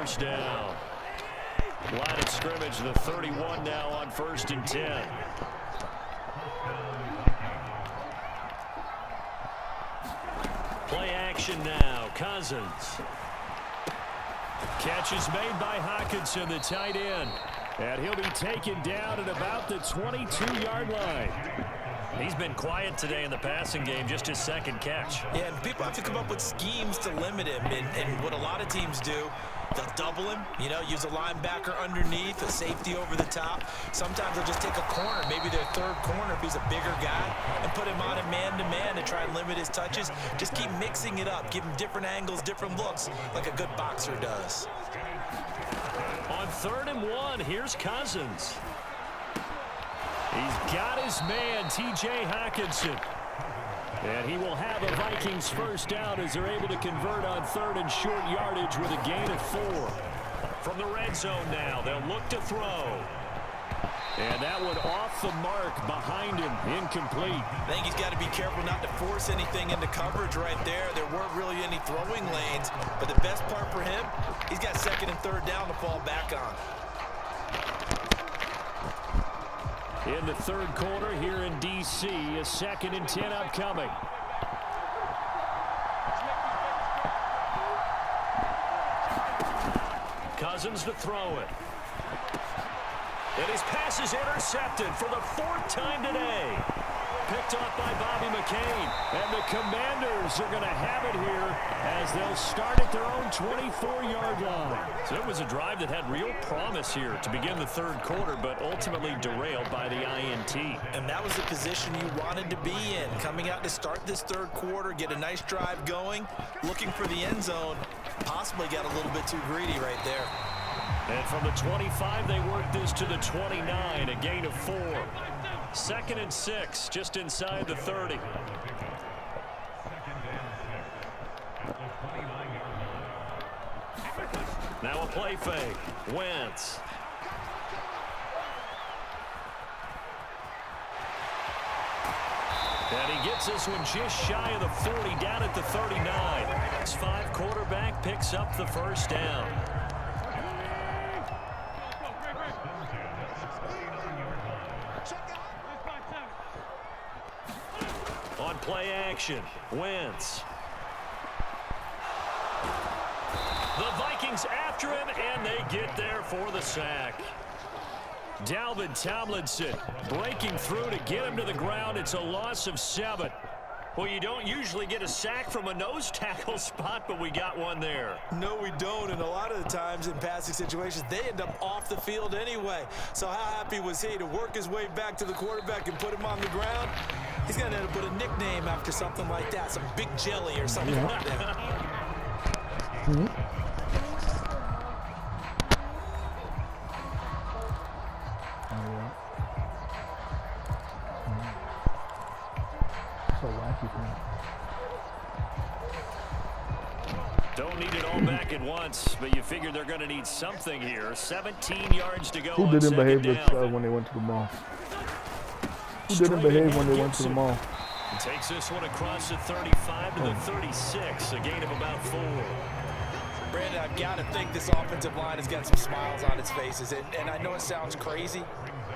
first down. Line of scrimmage, the 31 now on 1st and 10. Play action now. Cousins. Catch is made by Hockenson, the tight end. And he'll be taken down at about the 22-yard line. He's been quiet today in the passing game, just his second catch. Yeah, and people have to come up with schemes to limit him. And what a lot of teams do, they'll double him, use a linebacker underneath, a safety over the top. Sometimes they'll just take a corner, maybe their third corner if he's a bigger guy, and put him on a man-to-man to try and limit his touches. Just keep mixing it up, give him different angles, different looks, like a good boxer does. On 3rd and 1, here's Cousins. He's got his man, T.J. Hockenson. And he will have a Vikings first down as they're able to convert on 3rd and short yardage with a gain of 4. From the red zone now, they'll look to throw. And that one off the mark behind him, incomplete. I think he's got to be careful not to force anything into coverage right there. There weren't really any throwing lanes, but the best part for him, he's got 2nd and 3rd down to fall back on. In the 3rd quarter here in D.C., a 2nd and 10 upcoming. Cousins to throw it. And his pass is intercepted for the 4th time today. Picked off by Bobby McCain. And the Commanders are going to have it here as they'll start at their own 24-yard line. So it was a drive that had real promise here to begin the 3rd quarter, but ultimately derailed by the INT. And that was the position you wanted to be in. Coming out to start this 3rd quarter, get a nice drive going, looking for the end zone. Possibly got a little bit too greedy right there. And from the 25, they work this to the 29, a gain of 4. 2nd and 6, just inside the 30. Now a play fake. Wentz. And he gets this one just shy of the 40, down at the 39. This 5 quarterback picks up the first down. On play action, Wentz. The Vikings after him, and they get there for the sack. Dalvin Tomlinson breaking through to get him to the ground. It's a loss of 7. Well, you don't usually get a sack from a nose tackle spot, but we got one there. No, we don't, and a lot of the times in passing situations, they end up off the field anyway. So how happy was he to work his way back to the quarterback and put him on the ground? He's going to end up with a nickname after something like that, some Big Jelly or something like that. Don't need it all back at once, but you figure they're going to need something here. 17 yards to go. Who didn't behave when they went to the mall? Who didn't behave when they went to the mall? Takes this one across the 35 to the 36, a gain of about 4. Brandon, I've got to think this offensive line has got some smiles on its faces, and I know it sounds crazy,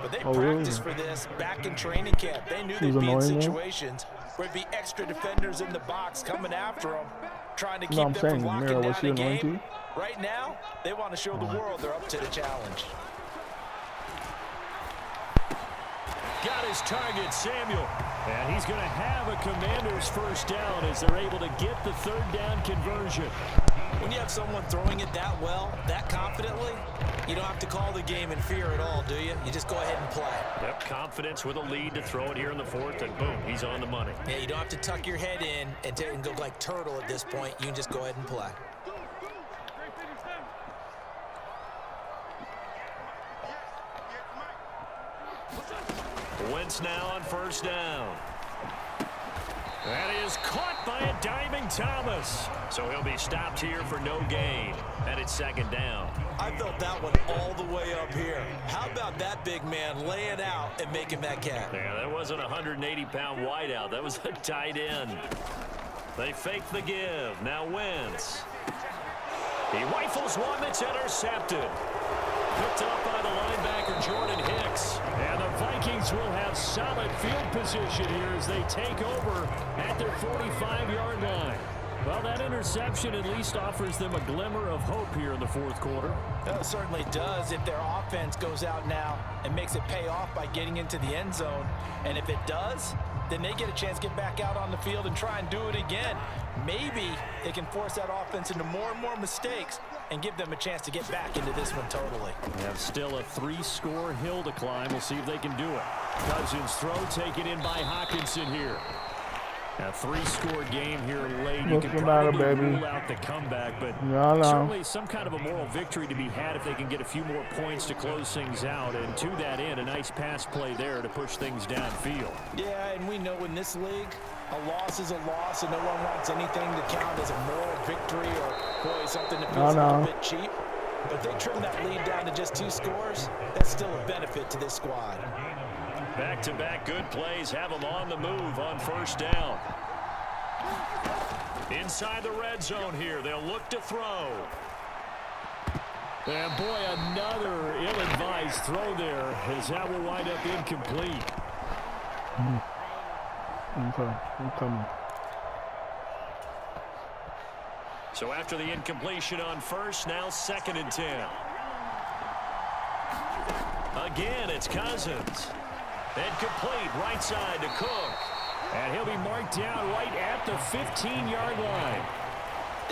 but they practiced for this back in training camp. They knew they'd be in situations where it'd be extra defenders in the box coming after them, trying to keep them from locking down the game. Right now, they want to show the world they're up to the challenge. Got his target, Samuel. And he's going to have a Commander's first down as they're able to get the 3rd down conversion. When you have someone throwing it that well, that confidently, you don't have to call the game in fear at all, do you? You just go ahead and play. Yep, confidence with a lead to throw it here in the 4th, and boom, he's on the money. Yeah, you don't have to tuck your head in and go like turtle at this point. You can just go ahead and play. Wentz now on first down. That is caught by a diving Thomas. So he'll be stopped here for no gain. And it's 2nd down. I felt that one all the way up here. How about that big man laying out and making that catch? Yeah, that wasn't a 180-pound wideout. That was a tight end. They fake the give. Now Wentz. He rifles one that's intercepted. Picked up by the linebacker, Jordan Hicks. And the Vikings will have solid field position here as they take over at their 45-yard line. Well, that interception at least offers them a glimmer of hope here in the fourth quarter. It certainly does if their offense goes out now and makes it pay off by getting into the end zone. And if it does, then they get a chance to get back out on the field and try and do it again. Maybe they can force that offense into more and more mistakes and give them a chance to get back into this one totally. They have still a 3-score hill to climb. We'll see if they can do it. Cousins throw taken in by Hockenson here. A 3-score game here late. You can probably rule out the comeback, but certainly some kind of a moral victory to be had if they can get a few more points to close things out. And to that end, a nice pass play there to push things downfield. Yeah, and we know in this league, a loss is a loss, and no one wants anything to count as a moral victory or, boy, something that feels a little bit cheap. But if they trim that lead down to just 2 scores, that's still a benefit to this squad. Back-to-back good plays have them on the move on first down. Inside the red zone here, they'll look to throw. And boy, another ill-advised throw there as that will wind up incomplete. Okay, I'm coming. So after the incompletion on first, now 2nd and 10. Again, it's Cousins. And complete right side to Cook. And he'll be marked down right at the 15-yard line.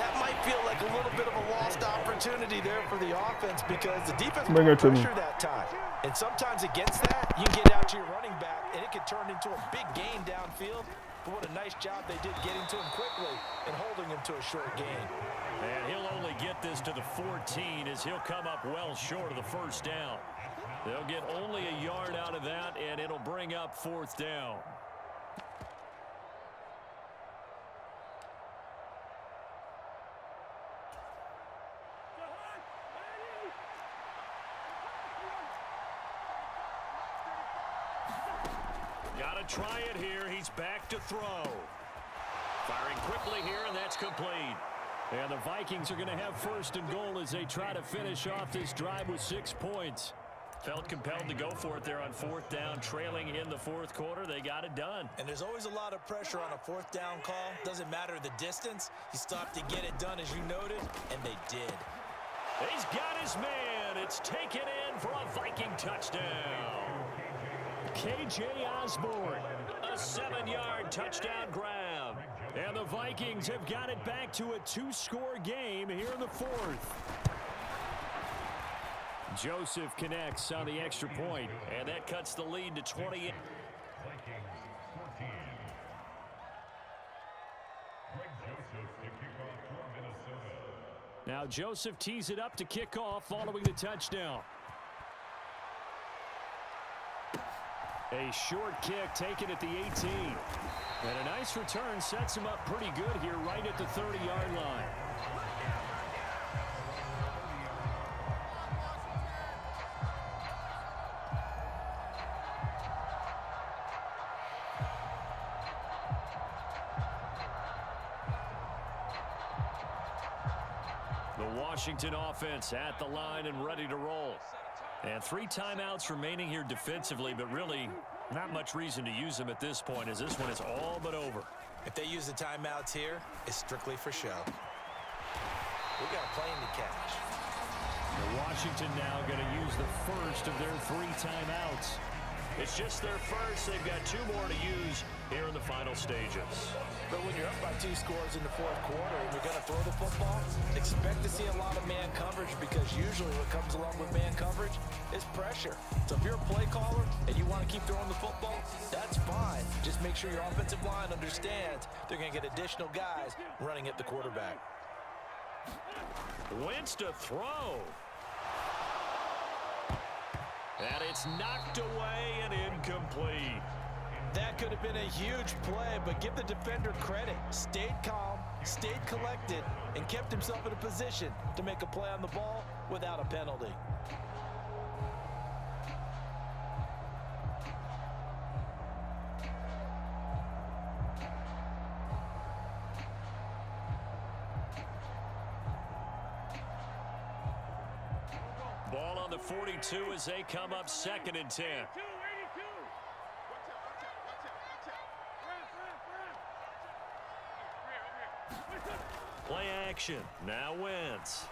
That might feel like a little bit of a lost opportunity there for the offense because the defense Bring it to me. pressure that time. And sometimes against that, you get out to your running back, and it can turn into a big gain downfield. But what a nice job they did getting to him quickly and holding him to a short gain. And he'll only get this to the 14 as he'll come up well short of the first down. They'll get only a yard out of that, and it'll bring up 4th down. Got to try it here. He's back to throw. Firing quickly here, and that's complete. And the Vikings are going to have 1st and goal as they try to finish off this drive with 6 points. Felt compelled to go for it there on 4th down, trailing in the 4th quarter. They got it done. And there's always a lot of pressure on a 4th down call. Doesn't matter the distance. You stop to get it done, as you noted, and they did. He's got his man. It's taken in for a Viking touchdown. K.J. Osborne, a 7-yard touchdown grab. And the Vikings have got it back to a 2-score game here in the 4th. Joseph connects on the extra point, and that cuts the lead to 28. Now Joseph tees it up to kick off following the touchdown. A short kick taken at the 18. And a nice return sets him up pretty good here right at the 30-yard line. The Washington offense at the line and ready to roll. And 3 timeouts remaining here defensively, but really not much reason to use them at this point as this one is all but over. If they use the timeouts here, it's strictly for show. We got a plane to catch. Washington now going to use the first of their 3 timeouts. It's just their first. They've got 2 more to use here in the final stages. But when you're up by 2 scores in the 4th quarter and you're going to throw the football, expect to see a lot of man coverage because usually what comes along with man coverage is pressure. So if you're a play caller and you want to keep throwing the football, that's fine. Just make sure your offensive line understands they're going to get additional guys running at the quarterback. Wentz to throw. And it's knocked away and incomplete. That could have been a huge play, but give the defender credit. Stayed calm, stayed collected, and kept himself in a position to make a play on the ball without a penalty. Ball on the 42 as they come up 2nd and 10. Play action. Now Wentz.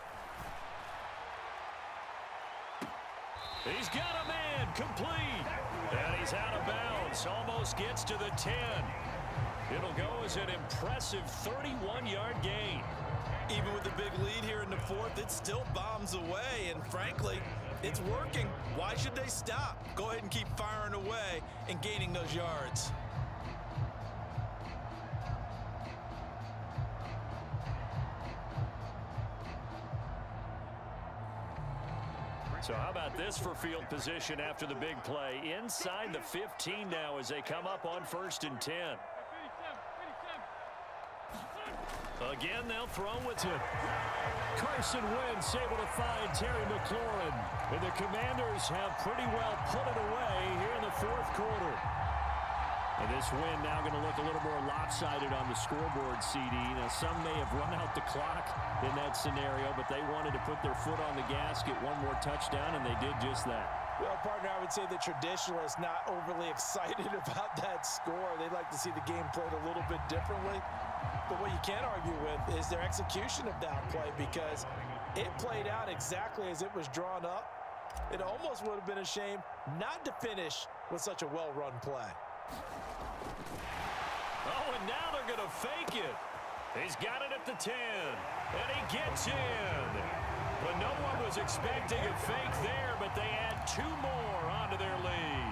He's got a man complete. And he's out of bounds. Almost gets to the 10. It'll go as an impressive 31-yard gain. Even with the big lead here in the 4th, it still bombs away. And frankly, it's working. Why should they stop? Go ahead and keep firing away and gaining those yards. So how about this for field position after the big play? Inside the 15 now as they come up on 1st and 10. Again, they'll throw with it. Carson Wentz able to find Terry McLaurin. And the Commanders have pretty well put it away here in the 4th quarter. And this win now going to look a little more lopsided on the scoreboard, CD. Now, some may have run out the clock in that scenario, but they wanted to put their foot on the gas, get one more touchdown, and they did just that. Well, partner, I would say the traditionalists not overly excited about that score. They'd like to see the game played a little bit differently. But what you can't argue with is their execution of that play, because it played out exactly as it was drawn up. It almost would have been a shame not to finish with such a well-run play. Oh, and now they're going to fake it. He's got it at the 10, and he gets in. But no one was expecting a fake there, but they add 2 more onto their lead.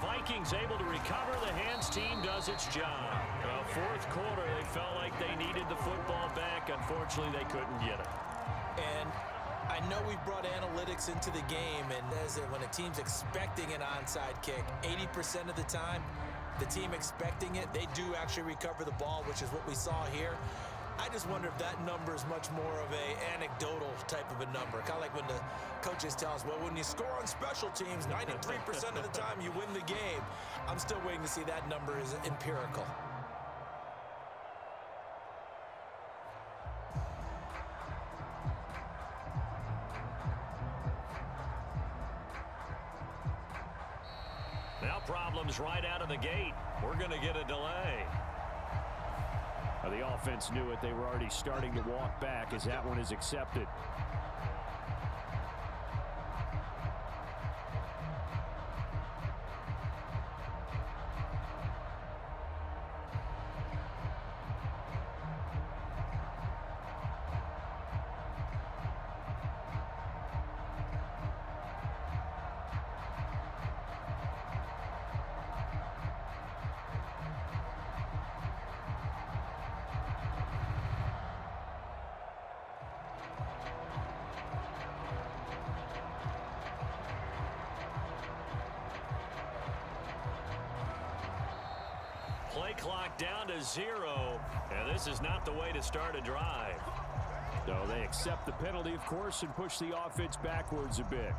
Vikings able to recover. The hands team does its job. 4th quarter, they felt like they needed the football back. Unfortunately, they couldn't get it. And I know we've brought analytics into the game, and as when a team's expecting an onside kick, 80% of the time, the team expecting it, they do actually recover the ball, which is what we saw here. I just wonder if that number is much more of a anecdotal type of a number. Kind of like when the coaches tell us, well, when you score on special teams, 93% of the time you win the game. I'm still waiting to see that number is empirical. Now problems right out of the gate. We're going to get a delay. The offense knew it. They were already starting to walk back as that one is accepted. Play clock down to 0, and this is not the way to start a drive. So they accept the penalty, of course, and push the offense backwards a bit.